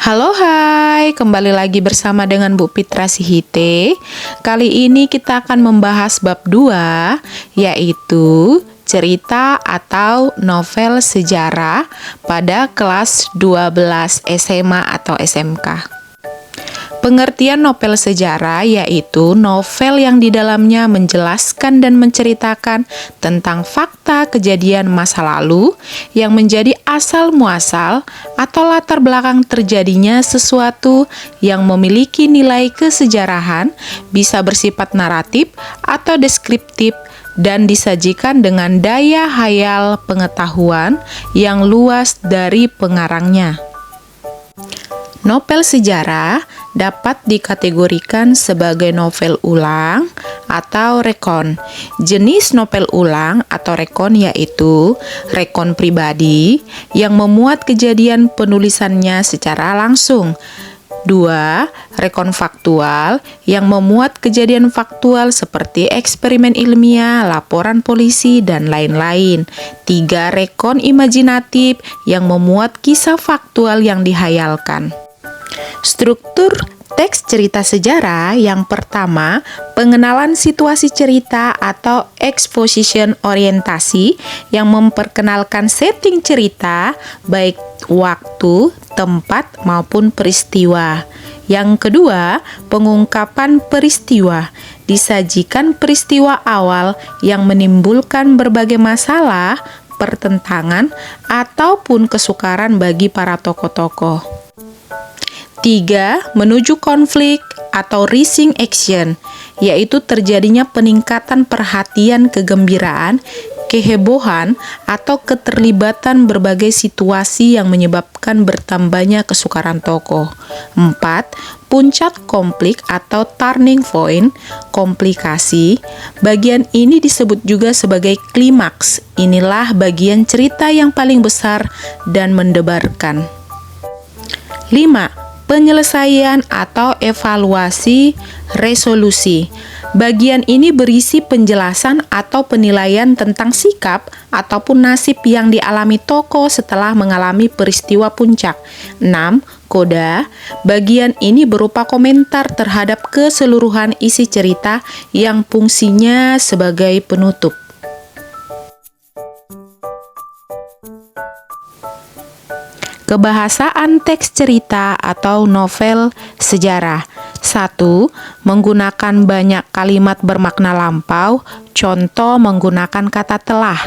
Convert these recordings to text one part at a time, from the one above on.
Halo hai, kembali lagi bersama dengan Bu Pitra Sihite. Kali ini kita akan membahas bab 2, yaitu cerita atau novel sejarah pada kelas 12 SMA atau SMK. Pengertian novel sejarah yaitu novel yang di dalamnya menjelaskan dan menceritakan tentang fakta kejadian masa lalu yang menjadi asal muasal atau latar belakang terjadinya sesuatu yang memiliki nilai kesejarahan, bisa bersifat naratif atau deskriptif, dan disajikan dengan daya hayal pengetahuan yang luas dari pengarangnya. Novel sejarah dapat dikategorikan sebagai novel ulang atau rekon. Jenis novel ulang atau rekon yaitu rekon pribadi yang memuat kejadian penulisannya secara langsung. 2. Rekon faktual yang memuat kejadian faktual seperti eksperimen ilmiah, laporan polisi, dan lain-lain. 3. Rekon imajinatif yang memuat kisah faktual yang dihayalkan. Struktur teks cerita sejarah yang pertama, pengenalan situasi cerita atau exposition orientasi yang memperkenalkan setting cerita, baik waktu, tempat, maupun peristiwa. Yang kedua, pengungkapan peristiwa. Disajikan peristiwa awal yang menimbulkan berbagai masalah, pertentangan, ataupun kesukaran bagi para tokoh-tokoh. 3. Menuju konflik atau rising action, yaitu terjadinya peningkatan perhatian, kegembiraan, kehebohan, atau keterlibatan berbagai situasi yang menyebabkan bertambahnya kesukaran tokoh. 4. Puncak konflik atau turning point, komplikasi. Bagian ini disebut juga sebagai klimaks. Inilah bagian cerita yang paling besar dan mendebarkan. 5. Penyelesaian atau evaluasi resolusi. Bagian ini berisi penjelasan atau penilaian tentang sikap ataupun nasib yang dialami tokoh setelah mengalami peristiwa puncak. 6. Koda. Bagian ini berupa komentar terhadap keseluruhan isi cerita yang fungsinya sebagai penutup. Kebahasaan teks cerita atau novel sejarah. 1. Menggunakan banyak kalimat bermakna lampau, contoh menggunakan kata telah.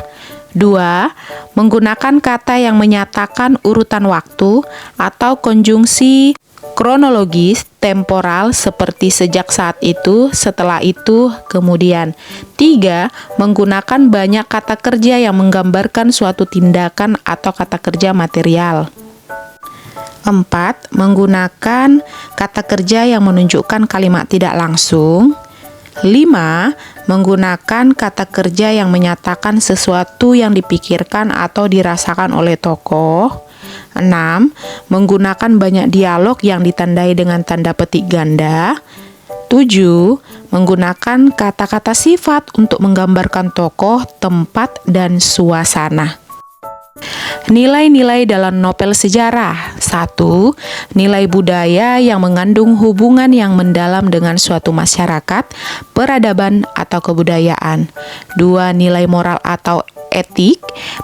2. Menggunakan kata yang menyatakan urutan waktu atau konjungsi kronologis, temporal seperti sejak saat itu, setelah itu, kemudian. 3. Menggunakan banyak kata kerja yang menggambarkan suatu tindakan atau kata kerja material. 4. Menggunakan kata kerja yang menunjukkan kalimat tidak langsung. 5. Menggunakan kata kerja yang menyatakan sesuatu yang dipikirkan atau dirasakan oleh tokoh. 6. Menggunakan banyak dialog yang ditandai dengan tanda petik ganda. 7. Menggunakan kata-kata sifat untuk menggambarkan tokoh, tempat, dan suasana. Nilai-nilai dalam novel sejarah. 1. Nilai budaya yang mengandung hubungan yang mendalam dengan suatu masyarakat, peradaban, atau kebudayaan. 2. Nilai moral atau etik,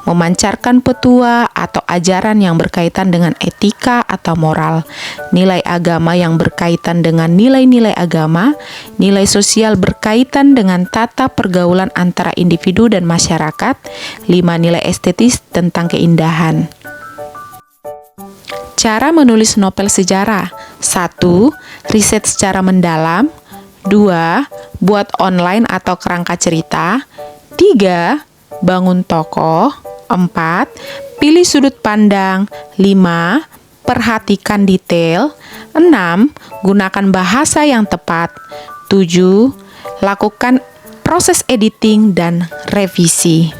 memancarkan petua atau ajaran yang berkaitan dengan etika atau moral. Nilai agama yang berkaitan dengan nilai-nilai agama. Nilai sosial berkaitan dengan tata pergaulan antara individu dan masyarakat. 5. Nilai estetis tentang keindahan. Cara menulis novel sejarah. 1. Riset secara mendalam. 2. Buat online atau kerangka cerita. 3. Bangun tokoh. 4. Pilih sudut pandang. 5. Perhatikan detail. 6. Gunakan bahasa yang tepat. 7. Lakukan proses editing dan revisi.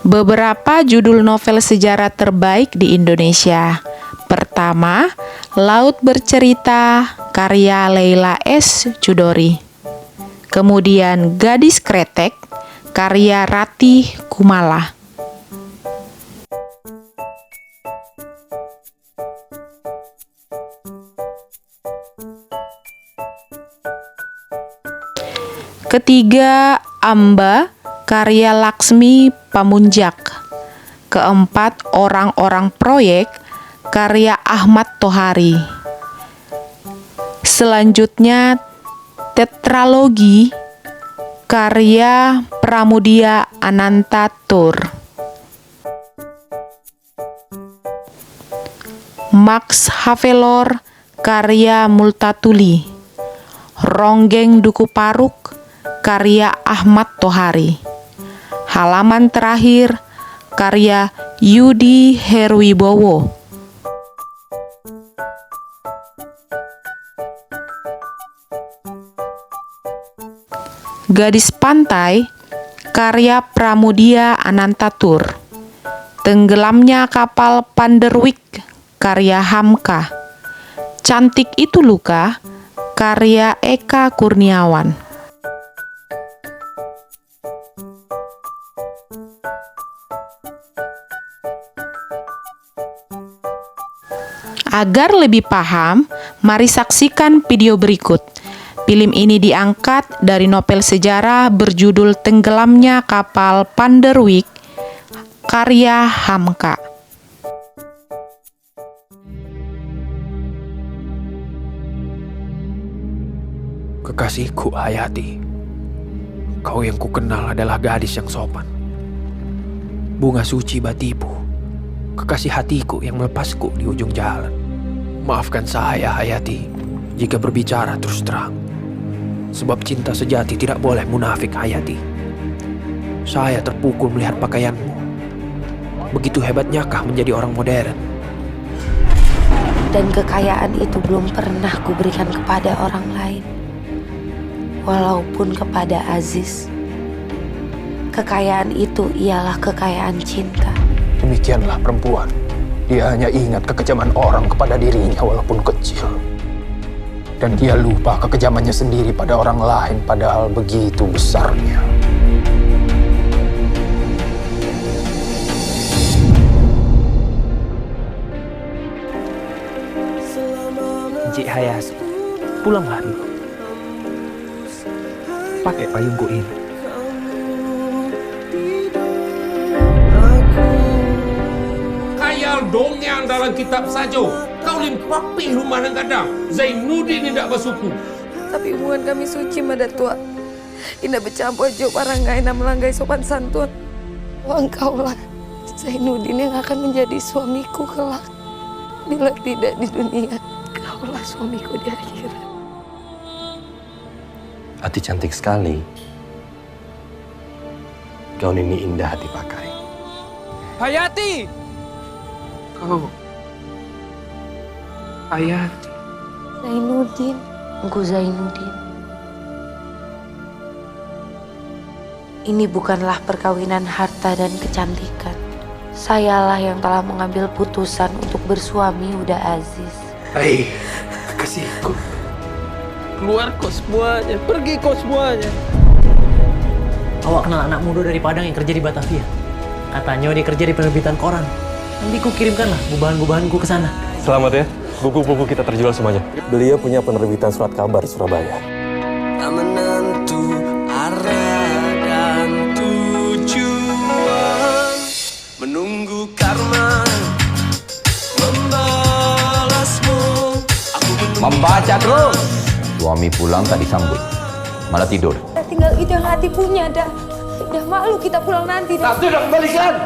Beberapa judul novel sejarah terbaik di Indonesia. Pertama, Laut Bercerita, karya Leila S. Chudori. Kemudian Gadis Kretek, karya Ratih Kumala. Ketiga, Amba, karya Laksmi Pamunjak. Keempat, Orang-orang Proyek, karya Ahmad Tohari. Selanjutnya, Tetralogi, karya Pramudia Anantatur. Max Havelaar, karya Multatuli. Ronggeng Duku Paruk, karya Ahmad Tohari. Halaman terakhir, karya Yudi Herwibowo. Gadis Pantai, karya Pramudia Anantatur. Tenggelamnya Kapal Panderwick, karya Hamka. Cantik Itu Luka, karya Eka Kurniawan. Agar lebih paham, mari saksikan video berikut. Film ini diangkat dari novel sejarah berjudul Tenggelamnya Kapal Panderwick, karya Hamka. Kekasihku Hayati, kau yang kukenal adalah gadis yang sopan. Bunga suci batipu, kekasih hatiku yang melepasku di ujung jalan. Maafkan saya Hayati, jika berbicara terus terang. Sebab cinta sejati tidak boleh munafik Hayati. Saya terpukul melihat pakaianmu. Begitu hebatnyakah menjadi orang modern? Dan kekayaan itu belum pernah kuberikan kepada orang lain. Walaupun kepada Aziz. Kekayaan itu ialah kekayaan cinta. Demikianlah perempuan. Dia hanya ingat kekejaman orang kepada dirinya walaupun kecil. Dan dia lupa kekejamannya sendiri pada orang lain padahal begitu besarnya. Encik Hayati, pulanglah dulu. Pakai payungku ini. Khayal dongeng dalam kitab saja. Kau limpapi rumah dan kadang. Zainuddin tidak bersuku. Tapi hubungan kami suci, Madatua. Indah bercampur jo parangai dan melanggai sopan santun. Engkaulah Zainuddin yang akan menjadi suamiku kelak. Bila tidak di dunia, kaulah suamiku di akhirat. Hati cantik sekali. Gaun ini indah hati pakai. Hayati! Kau... Hayati. Zainuddin, Engku Zainuddin. Ini bukanlah perkawinan harta dan kecantikan. Sayalah yang telah mengambil putusan untuk bersuami Uda Aziz. Hei, kekasihku. Keluar kau semuanya, pergi kau semuanya. Awak kenal anak muda dari Padang yang kerja di Batavia. Katanya dia kerja di penerbitan koran. Nanti ku kirimkanlah bubahan-bubahanku ke sana. Selamat ya, buku-buku kita terjual semuanya. Beliau punya penerbitan surat kabar di Surabaya. Tak menentu arah dan tujuan, menunggu karma membalasmu. Membaca terus. Suami pulang tak disambut, malah tidur. Tinggal itu yang hati punya, dah malu kita pulang nanti. Tak sudah kembalikan.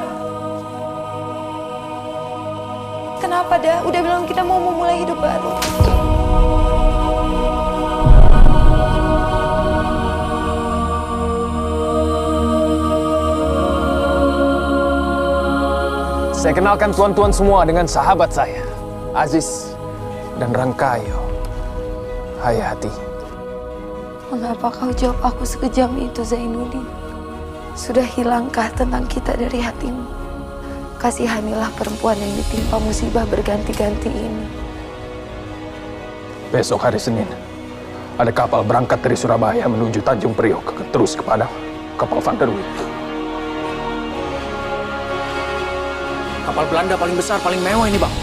Kenapa dah? Udah bilang kita mau memulai hidup baru. Saya kenalkan tuan-tuan semua dengan sahabat saya, Aziz dan Rangkayo. Hayati. Mengapa kau jawab aku sekejam itu, Zainuddin? Sudah hilangkah tentang kita dari hatimu? Kasihanilah perempuan yang ditimpa musibah berganti-ganti ini. Besok hari Senin, ada kapal berangkat dari Surabaya menuju Tanjung Priok, terus ke Padang. Kapal Vanderwick. Kapal Belanda paling besar, paling mewah ini, Bang.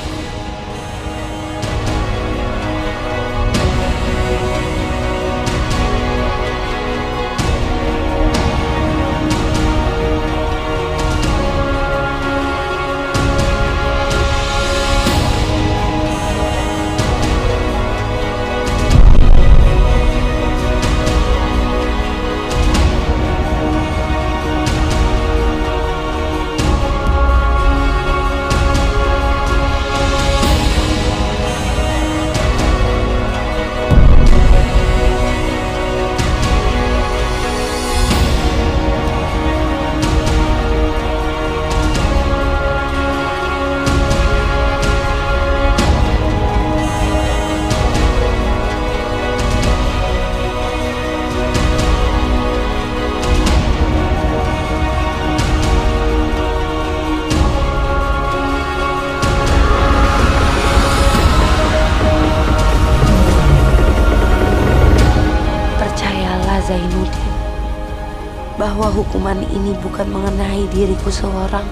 bahwa hukuman ini bukan mengenai diriku seorang,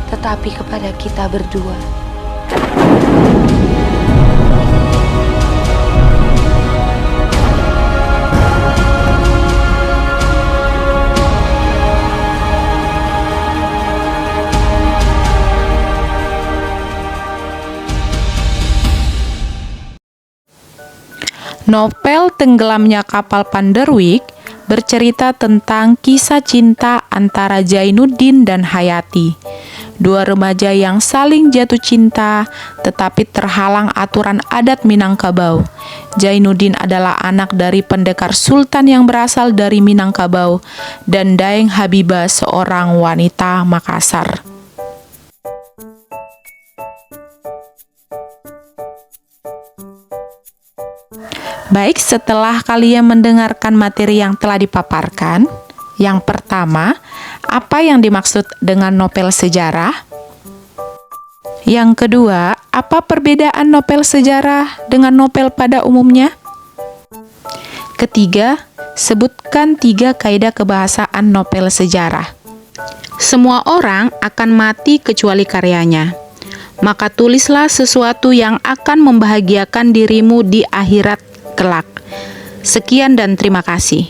tetapi kepada kita berdua. Novel Tenggelamnya Kapal Panderwick bercerita tentang kisah cinta antara Zainuddin dan Hayati, dua remaja yang saling jatuh cinta tetapi terhalang aturan adat Minangkabau. Zainuddin adalah anak dari pendekar sultan yang berasal dari Minangkabau dan Daeng Habibah seorang wanita Makassar. Baik, setelah kalian mendengarkan materi yang telah dipaparkan, yang pertama, apa yang dimaksud dengan novel sejarah? Yang kedua, apa perbedaan novel sejarah dengan novel pada umumnya? Ketiga, sebutkan 3 kaidah kebahasaan novel sejarah. Semua orang akan mati kecuali karyanya. Maka tulislah sesuatu yang akan membahagiakan dirimu di akhirat kelak. Sekian dan terima kasih.